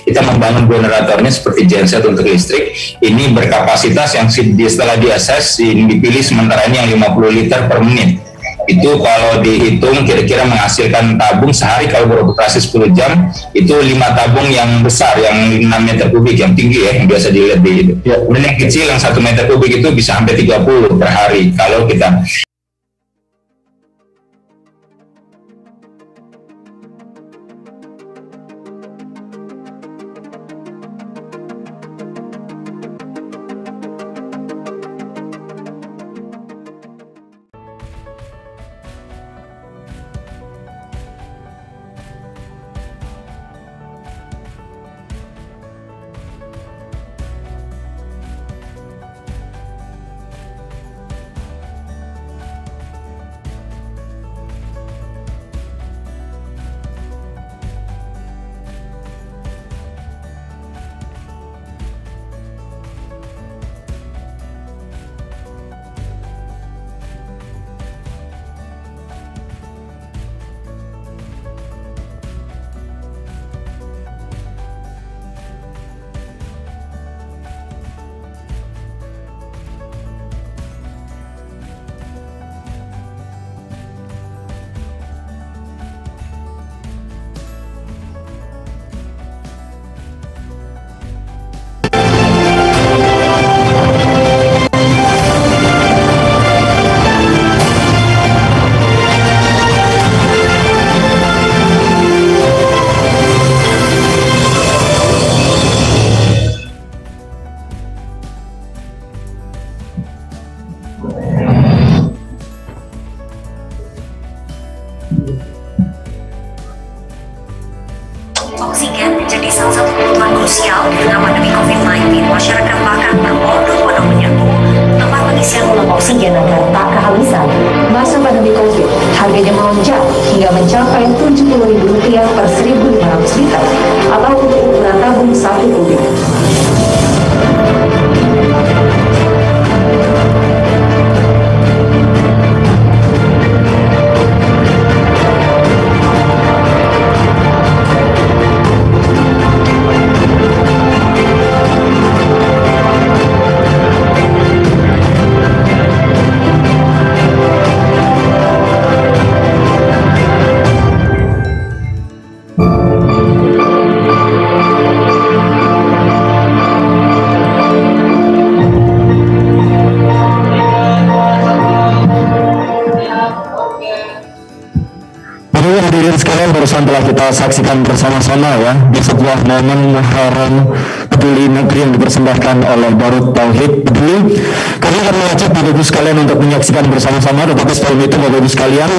kita membangun generatornya seperti genset untuk listrik. Ini berkapasitas yang setelah diakses ini dipilih sementara ini yang 50 liter per menit. Itu kalau dihitung kira-kira menghasilkan tabung sehari kalau beroperasi 10 jam itu 5 tabung yang besar yang 6 meter kubik yang tinggi ya yang biasa dilihat di itu. Kemudian yang kecil yang 1 meter kubik itu bisa sampai 30 per hari kalau kita. Oksigen menjadi salah satu kebutuhan krusial di tengah pandemi COVID-19. Masyarakat bahkan berbondong-bondong menyerbu tempat pengisian ulang oksigen agar tak kehabisan. Masa pandemi COVID, harganya melonjak hingga mencapai Rp70.000 per 1.500 liter atau untuk ukuran tabung 1 kubik. Hadirin sekalian, barusan telah kita saksikan bersama-sama ya di sebuah momen Muharram Peduli Negeri yang dipersembahkan oleh Darut Tauhid Peduli. Kami akan mengajak Bapak Ibu sekalian untuk menyaksikan bersama-sama. Tetapi sebelum itu Bapak Ibu sekalian,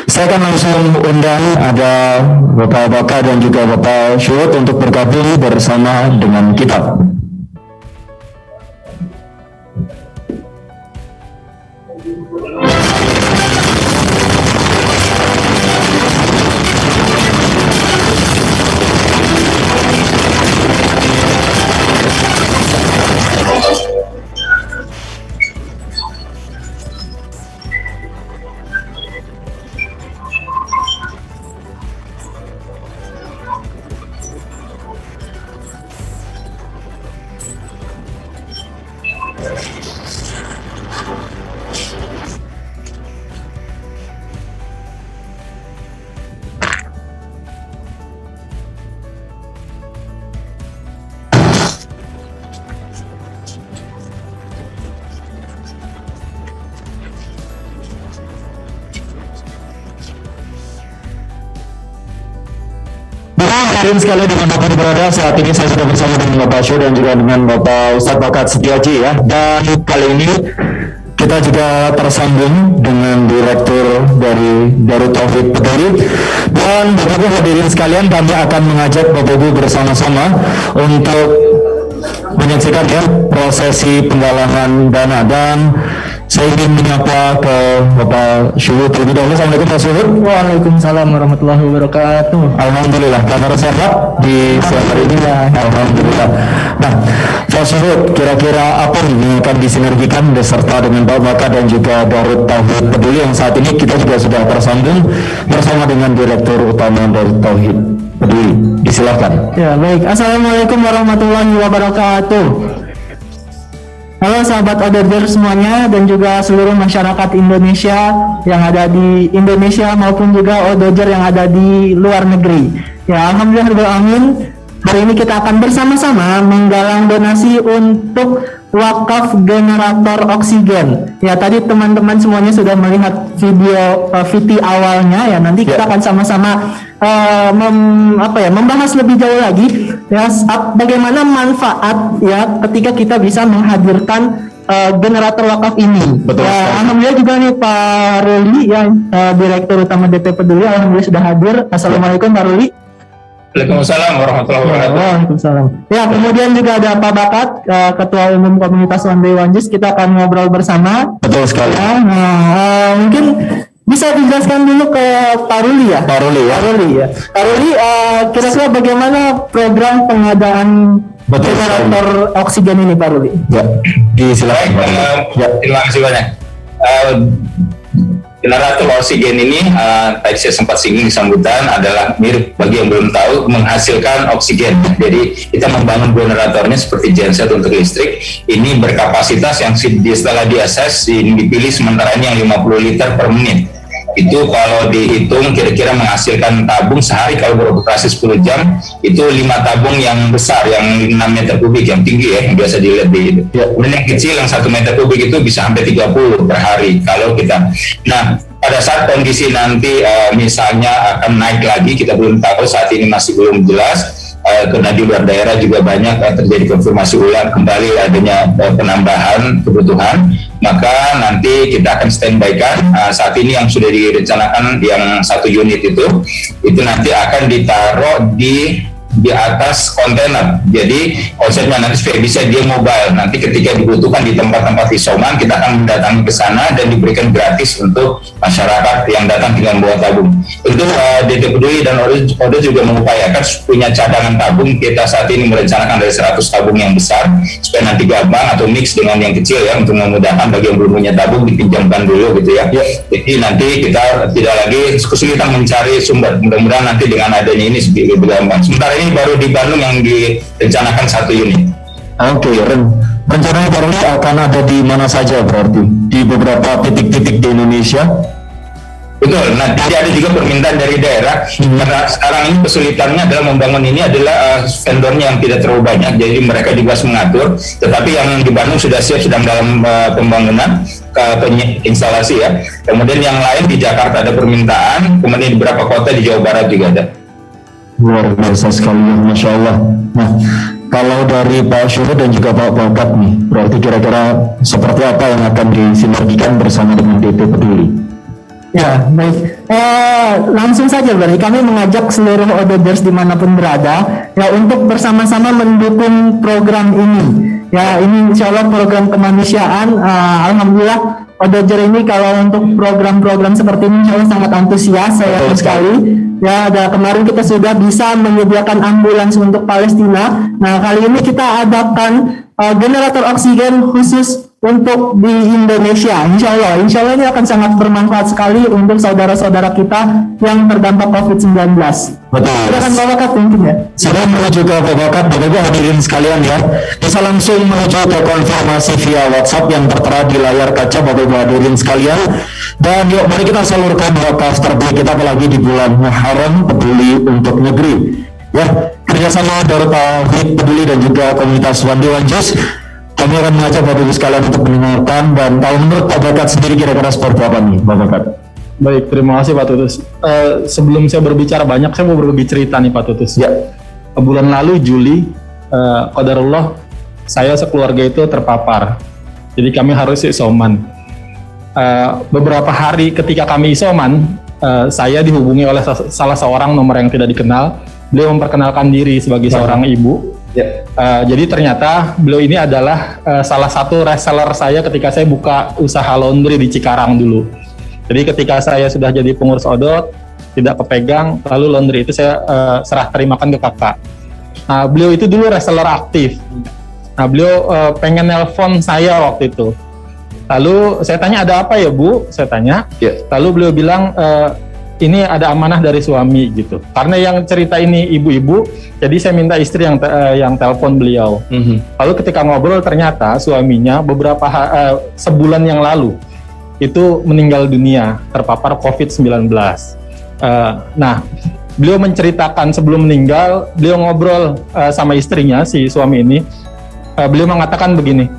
saya akan langsung undang ada Bapak Baka dan juga Bapak Syuhud untuk bergabung bersama dengan kita. Hadirin sekalian dimanapun berada, saat ini saya sudah bersama dengan Bapak Syuhud dan juga dengan Bapak Ustadz Bakat Setiaji ya. Dan kali ini kita juga tersambung dengan Direktur dari Darut Tauhid Peduli. Dan Bapak Ibu hadirin sekalian, kami akan mengajak Bapak Ibu bersama-sama untuk menyaksikan ya prosesi penggalangan dana. Dan saya ingin menyapa ke Bapak Syuhud terlebih dahulu. Assalamualaikum Pak Syuhud. Waalaikumsalam warahmatullahi wabarakatuh. Alhamdulillah, kabar sehat di siang hari ini ya. Alhamdulillah. Nah, Pak Syuhud, kira-kira apa yang akan disinergikan beserta dengan Pak Baka dan juga Darut Tauhid Peduli yang saat ini kita juga sudah tersambung bersama dengan Direktur Utama Darut Tauhid. Peduli. Disilakan. Ya, baik. Assalamualaikum warahmatullahi wabarakatuh. Halo sahabat Odoger semuanya dan juga seluruh masyarakat Indonesia yang ada di Indonesia maupun juga Odoger yang ada di luar negeri. Ya, alhamdulillah. Hari ini kita akan bersama-sama menggalang donasi untuk wakaf generator oksigen. Ya, tadi teman-teman semuanya sudah melihat video VT awalnya ya. Nanti kita akan sama-sama membahas lebih jauh lagi ya bagaimana manfaat ya ketika kita bisa menghadirkan generator wakaf ini. Betul. Ya, alhamdulillah juga nih Pak Ruli ya, Direktur Utama DP Peduli, alhamdulillah sudah hadir. Assalamualaikum Pak Ruli. Waalaikumsalam warahmatullahi wabarakatuh. Waalaikumsalam. Ya, kemudian juga ada Pak Bakat, Ketua Umum Komunitas One Day One Juice. Kita akan ngobrol bersama. Betul sekali. Ya, mungkin bisa dijelaskan dulu ke Pak Ruli ya. Pak Ruli ya. Pak Ruli, kira-kira bagaimana program pengadaan generator oksigen ini Pak Ruli? Ya, disilakan. Terima kasih banyak. Generator oksigen ini, tadi saya sempat singgung di sambutan, adalah mirip bagi yang belum tahu menghasilkan oksigen. Jadi kita membangun generatornya seperti genset untuk listrik. Ini berkapasitas yang setelah diakses ini dipilih sementara ini yang 50 liter per menit. Itu kalau dihitung kira-kira menghasilkan tabung sehari kalau beroperasi 10 jam itu 5 tabung yang besar yang 6 meter kubik yang tinggi ya yang biasa dilihat di itu. Kemudian yang kecil yang 1 meter kubik itu bisa sampai 30 per hari kalau kita. Nah, pada saat kondisi nanti misalnya akan naik lagi, kita belum tahu, saat ini masih belum jelas. Karena di luar daerah juga banyak terjadi konfirmasi ulang kembali adanya penambahan kebutuhan, maka nanti kita akan standby-kan saat ini yang sudah direncanakan yang 1 unit itu nanti akan ditaruh di atas kontainer. Jadi konsepnya nanti supaya bisa dia mobile. Nanti ketika dibutuhkan di tempat-tempat isoman, kita akan mendatangi ke sana dan diberikan gratis untuk masyarakat yang datang dengan bawa tabung. Tentu DP Peduli dan Odo juga mengupayakan punya cadangan tabung. Kita saat ini merencanakan dari 100 tabung yang besar supaya nanti gampang atau mix dengan yang kecil ya untuk memudahkan bagi yang belum punya tabung dipinjamkan dulu gitu ya. Jadi nanti kita tidak lagi kesulitan mencari sumber. Mudah-mudahan nanti dengan adanya ini lebih gampang. Sementara ini baru di Bandung yang direncanakan 1 unit. Oke, rencananya Pak Ruli akan ada di mana saja berarti? Di beberapa titik-titik di Indonesia? Betul, nah jadi ada juga permintaan dari daerah karena sekarang ini kesulitannya adalah membangun ini adalah vendornya yang tidak terlalu banyak, jadi mereka juga harus mengatur, tetapi yang di Bandung sudah siap, sedang dalam pembangunan instalasi ya. Kemudian yang lain di Jakarta ada permintaan, kemudian di beberapa kota di Jawa Barat juga ada. Luar biasa sekali, Masya Allah. Nah, kalau dari Pak Syuhud dan juga Pak Bakat nih, berarti kira-kira seperti apa yang akan disinergikan bersama dengan DP Peduli? Ya, baik. Langsung saja berarti kami mengajak seluruh Odogers dimanapun berada ya untuk bersama-sama mendukung program ini. Ya, ini insya Allah program kemanusiaan. Alhamdulillah Odoger ini kalau untuk program-program seperti ini insya Allah sangat antusias, saya yakin sekali. Ya, kemarin kita sudah bisa menyediakan ambulans untuk Palestina. Nah, kali ini kita adakan generator oksigen khusus untuk di Indonesia. Insya Allah ini akan sangat bermanfaat sekali untuk saudara-saudara kita yang terdampak COVID-19. Betul. Silakan Pak Bakat mungkin ya. Saya menuju ke Pak Bakat, Bapak Ibu hadirin sekalian ya. Bisa langsung menuju ke konfirmasi via WhatsApp yang tertera di layar kaca Bapak Ibu hadirin sekalian. Dan yuk mari kita salurkan wakaf terbaik kita apalagi di bulan Muharram Peduli untuk Negeri. Ya, kerjasama Darul Tauhid Peduli dan juga komunitas One Day One Juice. Kami akan mengajak Bapak Ibu sekalian untuk mendengarkan dan tahu menurut Pak Bakat sendiri kira-kira seperti apa nih Pak Bakat. Baik, terima kasih Pak Tutus. Sebelum saya berbicara banyak, saya mau berbagi cerita nih Pak Tutus. Ya. Bulan lalu Juli, qadarullah saya sekeluarga itu terpapar. Jadi kami harus isoman. Beberapa hari ketika kami isoman, saya dihubungi oleh salah seorang nomor yang tidak dikenal. Beliau memperkenalkan diri sebagai seorang ibu. Ya. Jadi ternyata beliau ini adalah salah satu reseller saya ketika saya buka usaha laundry di Cikarang dulu. Jadi ketika saya sudah jadi pengurus Odot, tidak kepegang, lalu laundry itu saya serah terimakan ke kakak. Nah, beliau itu dulu reseller aktif. Nah, beliau pengen nelpon saya waktu itu. Lalu saya tanya, ada apa ya Bu? Saya tanya. Yeah. Lalu beliau bilang, ini ada amanah dari suami gitu. Karena yang cerita ini ibu-ibu, jadi saya minta istri yang telepon beliau. Lalu ketika ngobrol ternyata suaminya sebulan yang lalu itu meninggal dunia terpapar COVID-19. Nah, beliau menceritakan sebelum meninggal, beliau ngobrol sama istrinya si suami ini. Beliau mengatakan begini,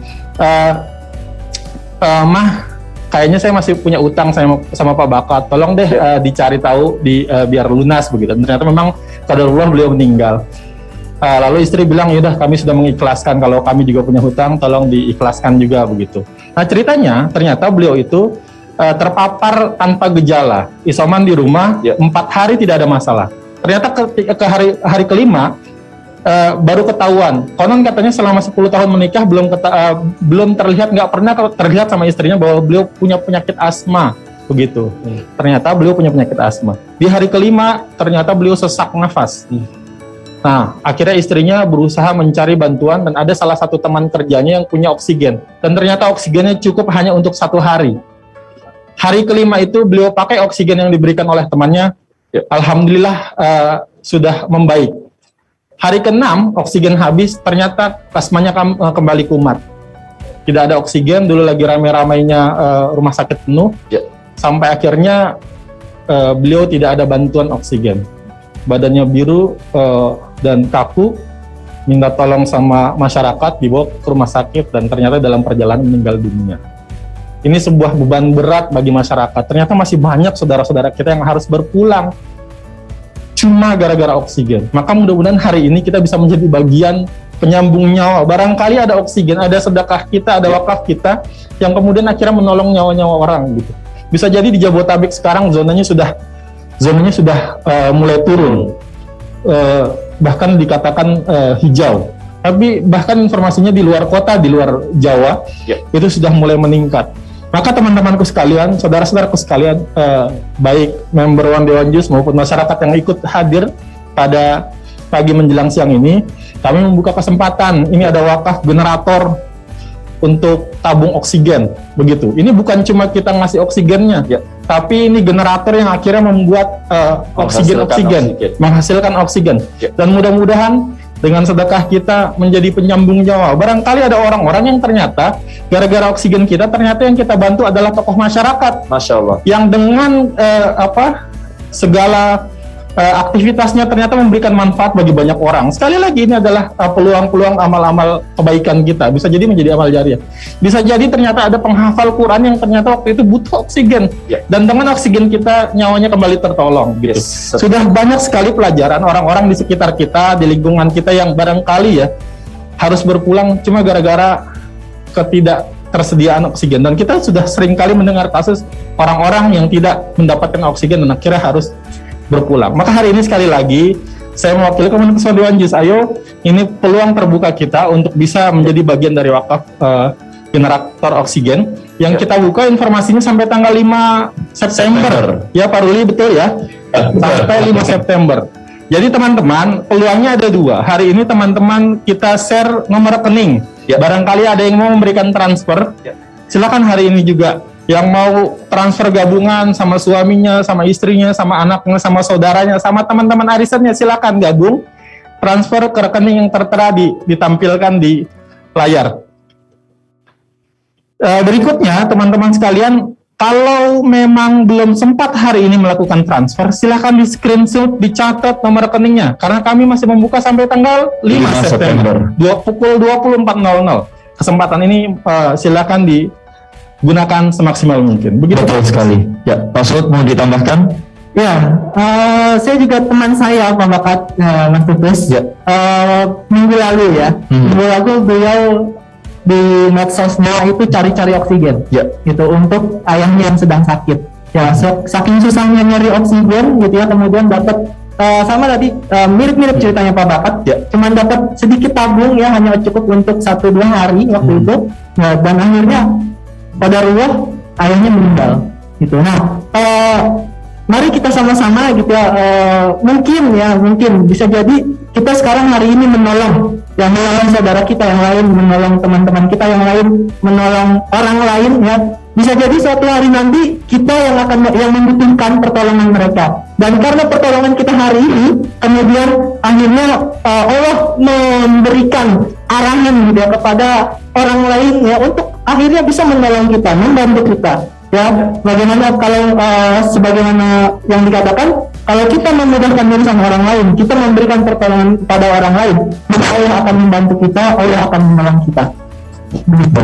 Mah, kayaknya saya masih punya utang sama Pak Bakat, tolong deh dicari tahu biar lunas begitu. Ternyata memang qadarullah beliau meninggal. Lalu istri bilang, yaudah kami sudah mengikhlaskan, kalau kami juga punya hutang, tolong diikhlaskan juga begitu. Nah ceritanya, ternyata beliau itu terpapar tanpa gejala, isoman di rumah, 4 hari tidak ada masalah. Ternyata ke hari kelima, baru ketahuan. Konon katanya selama 10 tahun menikah belum terlihat, nggak pernah terlihat sama istrinya bahwa beliau punya penyakit asma begitu. Ternyata beliau punya penyakit asma. Di hari kelima ternyata beliau sesak nafas. Nah, akhirnya istrinya berusaha mencari bantuan dan ada salah satu teman kerjanya yang punya oksigen. Dan ternyata oksigennya cukup hanya untuk 1 hari. Hari kelima itu beliau pakai oksigen yang diberikan oleh temannya. Alhamdulillah sudah membaik. Hari ke-6 oksigen habis, ternyata asmanya kembali kumat. Tidak ada oksigen, dulu lagi rame-ramainya rumah sakit penuh. Sampai akhirnya beliau tidak ada bantuan oksigen. Badannya biru dan kaku, minta tolong sama masyarakat, dibawa ke rumah sakit dan ternyata dalam perjalanan meninggal dunia. Ini sebuah beban berat bagi masyarakat. Ternyata masih banyak saudara-saudara kita yang harus berpulang cuma gara-gara oksigen. Maka mudah-mudahan hari ini kita bisa menjadi bagian penyambung nyawa. Barangkali ada oksigen, ada sedekah kita, ada wakaf kita yang kemudian akhirnya menolong nyawa-nyawa orang gitu. Bisa jadi di Jabodetabek sekarang zonanya sudah mulai turun, bahkan dikatakan hijau. Tapi bahkan informasinya di luar kota, di luar Jawa, itu sudah mulai meningkat. Maka teman-temanku sekalian, saudara-saudaraku sekalian, baik member One Day One Juice maupun masyarakat yang ikut hadir pada pagi menjelang siang ini, kami membuka kesempatan. Ini ada wakaf generator untuk tabung oksigen, begitu. Ini bukan cuma kita ngasih oksigennya, tapi ini generator yang akhirnya membuat menghasilkan oksigen. Dan mudah-mudahan dengan sedekah kita menjadi penyambung nyawa. Barangkali ada orang-orang yang ternyata gara-gara oksigen kita, ternyata yang kita bantu adalah tokoh masyarakat. Masya Allah. Yang dengan segala aktivitasnya ternyata memberikan manfaat bagi banyak orang. Sekali lagi ini adalah peluang-peluang amal-amal kebaikan kita. Bisa jadi menjadi amal jariah. Bisa jadi ternyata ada penghafal Quran yang ternyata waktu itu butuh oksigen. Dan dengan oksigen kita nyawanya kembali tertolong. Gitu. Sudah banyak sekali pelajaran orang-orang di sekitar kita, di lingkungan kita yang barangkali harus berpulang cuma gara-gara ketidaktersediaan oksigen. Dan kita sudah sering kali mendengar kasus orang-orang yang tidak mendapatkan oksigen dan akhirnya harus berpulang. Maka hari ini sekali lagi saya mewakili komunitas One Day One Juice. Ayo, ini peluang terbuka kita untuk bisa menjadi bagian dari wakaf generator oksigen yang kita buka informasinya sampai tanggal 5 September. Ya Pak Ruli, betul ya? Sampai 5 September. Jadi teman-teman, peluangnya ada 2. Hari ini teman-teman kita share nomor rekening. Barangkali ada yang mau memberikan transfer, silakan hari ini juga. Yang mau transfer gabungan sama suaminya, sama istrinya, sama anaknya, sama saudaranya, sama teman-teman arisannya, silakan gabung, transfer ke rekening yang tertera ditampilkan di layar. Berikutnya, teman-teman sekalian, kalau memang belum sempat hari ini melakukan transfer, silakan di screenshot, dicatat nomor rekeningnya, karena kami masih membuka sampai tanggal 5 September, pukul 24.00. Kesempatan ini silakan gunakan semaksimal mungkin. Begitu. Betul sekali. Ya, Pak Sud mau ditambahkan? Ya, saya juga teman saya Pak Bakat, Mas Tupus. Minggu lalu minggu lalu beliau di medsosnya itu cari-cari oksigen, gitu untuk ayahnya yang sedang sakit. Ya, saking susahnya nyari oksigen, gitu ya, kemudian dapat sama tadi mirip-mirip ceritanya Pak Bakat, cuman dapat sedikit tabung ya, hanya cukup untuk 1-2 hari waktu itu. Nah, dan akhirnya qadarullah ayahnya meninggal gitu. Nah, mari kita sama-sama gitu ya, mungkin bisa jadi kita sekarang hari ini menolong saudara kita yang lain, menolong teman-teman kita yang lain, menolong orang lain ya. Bisa jadi suatu hari nanti kita yang membutuhkan pertolongan mereka. Dan karena pertolongan kita hari ini, kemudian akhirnya Allah memberikan arahan gitu ya, kepada orang lain ya untuk akhirnya bisa menolong kita, membantu kita. Ya, bagaimana kalau sebagaimana yang dikatakan, kalau kita memudahkan urusan orang lain, kita memberikan pertolongan kepada orang lain, maka Allah akan membantu kita, Allah akan menolong kita. Begitu.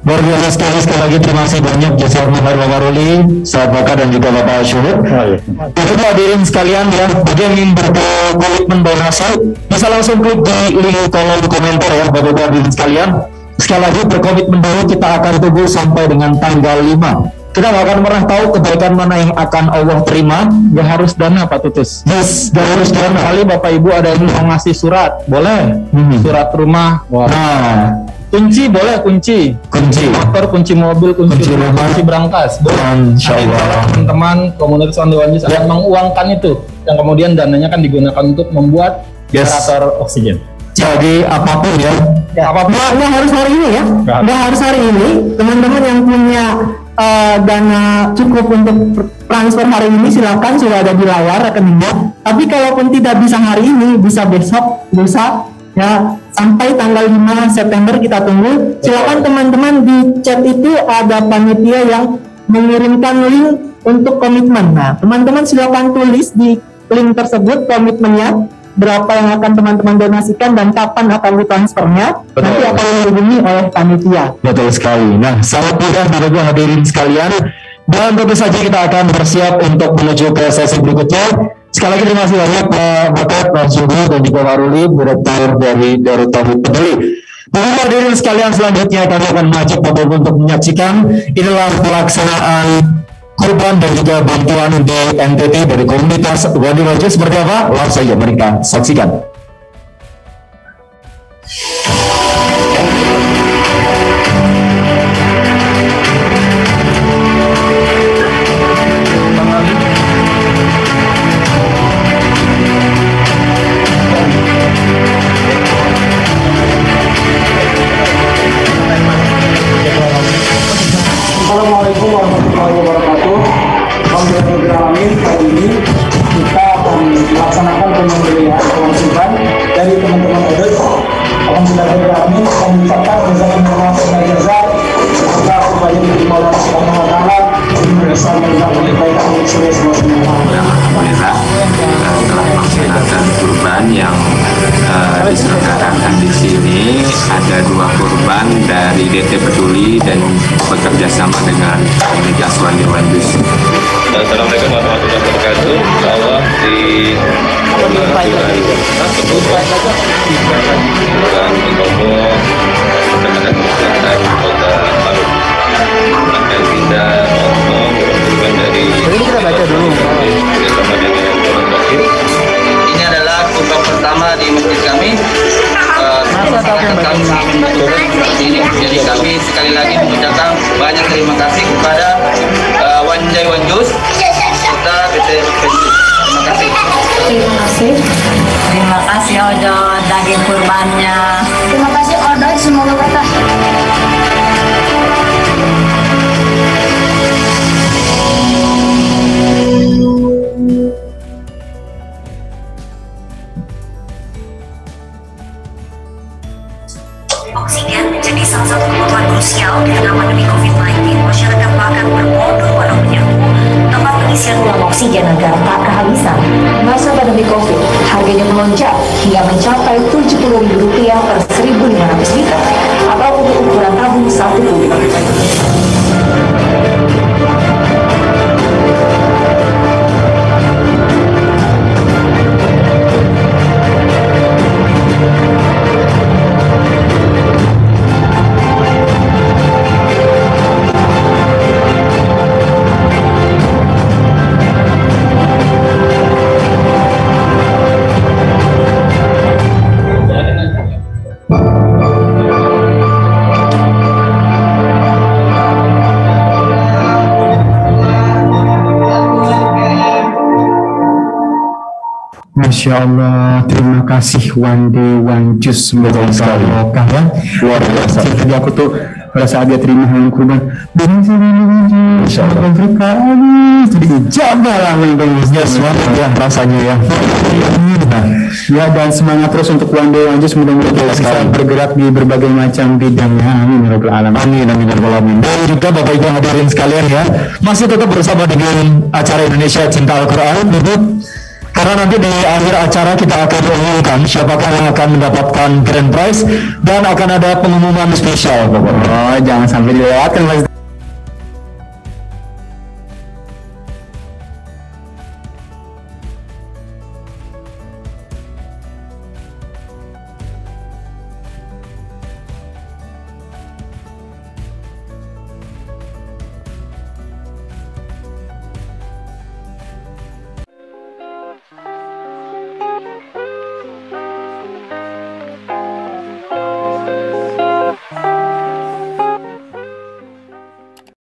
Luar biasa sekali lagi, terima kasih banyak Jazakumullah Bapak Ruli, sahabat Bapak dan juga Bapak Syuhud. Itu hadirin sekalian ya, bagi yang ingin berkomitmen donasi bisa langsung klik di link kolom komentar ya Bapak hadirin sekalian. Sekali lagi berkomitmen dulu, kita akan tunggu sampai dengan tanggal 5. Kita nggak akan pernah tahu kebaikan mana yang akan Allah terima. Gak harus dana Pak Tutus. Yes, gak harus dana. Kali Bapak Ibu ada yang mau ngasih surat, boleh. Surat rumah, Nah, kunci boleh, kunci motor, kunci mobil, kunci rumah, kunci berangkas. Insya Allah. Teman-teman komunitas Wandu-Wanjus akan menguangkan itu, yang kemudian dananya kan digunakan untuk membuat generator oksigen. Jadi apapun ya. Apapun. Nggak harus hari ini ya. Nggak harus hari ini. Teman-teman yang punya dana cukup untuk transfer hari ini, silakan, sudah ada di layar rekeningnya. Tapi kalaupun tidak bisa hari ini, bisa besok, lusa ya, sampai tanggal 5 September kita tunggu. Silakan teman-teman, di chat itu ada panitia yang mengirimkan link untuk komitmen. Nah, teman-teman silakan tulis di link tersebut komitmennya, berapa yang akan teman-teman donasikan dan kapan akan ditransfernya. Nanti akan dihubungi oleh panitia. Betul sekali. Nah, sangat mudah Bapak hadirin sekalian. Dan tentu saja kita akan bersiap untuk menuju ke sesi berikutnya. Sekali lagi terima kasih banyak Pak Bakat, Pak Syuhud dan juga Pak Ruli, Direktur dari Tauhid Peduli. Bapak hadirin sekalian, selanjutnya kami akan mengajak Bapak untuk menyaksikan inilah pelaksanaan korban dan juga bantuan di NTT dari komunitas Wandu-Wanjus seperti apa? Langsung saja mereka saksikan. Assalamualaikum warahmatullahi wabarakatuh. Alhamdulillah, hari ini kita akan melaksanakan pemberian kewajiban dari teman-teman ODES. Alhamdulillah, kami mengucapkan jazakumullah khairan jazaa atas upaya diterima oleh Allah Subhanahu wa taala bisa mendapatkan kebaikan untuk semua. Alhamdulillah telah melaksanakan kurban yang diselenggarakan di sini. Ada 2 kurban dari DT Peduli dan bekerja sama dengan komunitas Wandu-Wanjus. Assalamualaikum warahmatullahi wabarakatuh. Insyaallah di Ini adalah kurban pertama di masjid kami. Ini jadi kami sekali lagi mengucapkan banyak terima kasih kepada Wandu-Wanjus serta PT Peduli. Terima kasih. Terima kasih Odot daging kurbannya. Terima kasih Odot, semoga berkah. Oksigen menjadi salah satu kebutuhan krusial di tengah pandemi COVID-19. Masyarakat bahkan berbondong-bondong menyerbu tempat pengisian ulang oksigen agar tak kehabisan. Masa pandemi COVID, harganya melonjak hingga mencapai Rp70.000 per 1.500 liter atau untuk ukuran tabung 1 kubik. Masya Allah, terima kasih Wandu-Wanjus, semoga barokah ya. Luar biasa. Jadi aku tuh pada saat dia terima hewan kurban, Insyaallah Afrika, jadi ijabah lah ya, semangat ya rasanya ya. Ya, dan semangat terus untuk One Day One Juice, mudah-mudahan kita bisa bergerak di berbagai macam bidangnya. Amin ya rabbal alamin. Amin ya rabbal alamin. Dan juga Bapak Ibu hadirin sekalian ya, masih tetap bersama dengan acara Indonesia Cinta Al-Quran. Karena nanti di akhir acara kita akan umumkan siapakah yang akan mendapatkan grand prize dan akan ada pengumuman spesial, Bapak. Oh, jangan sampai dilewatkan Mas.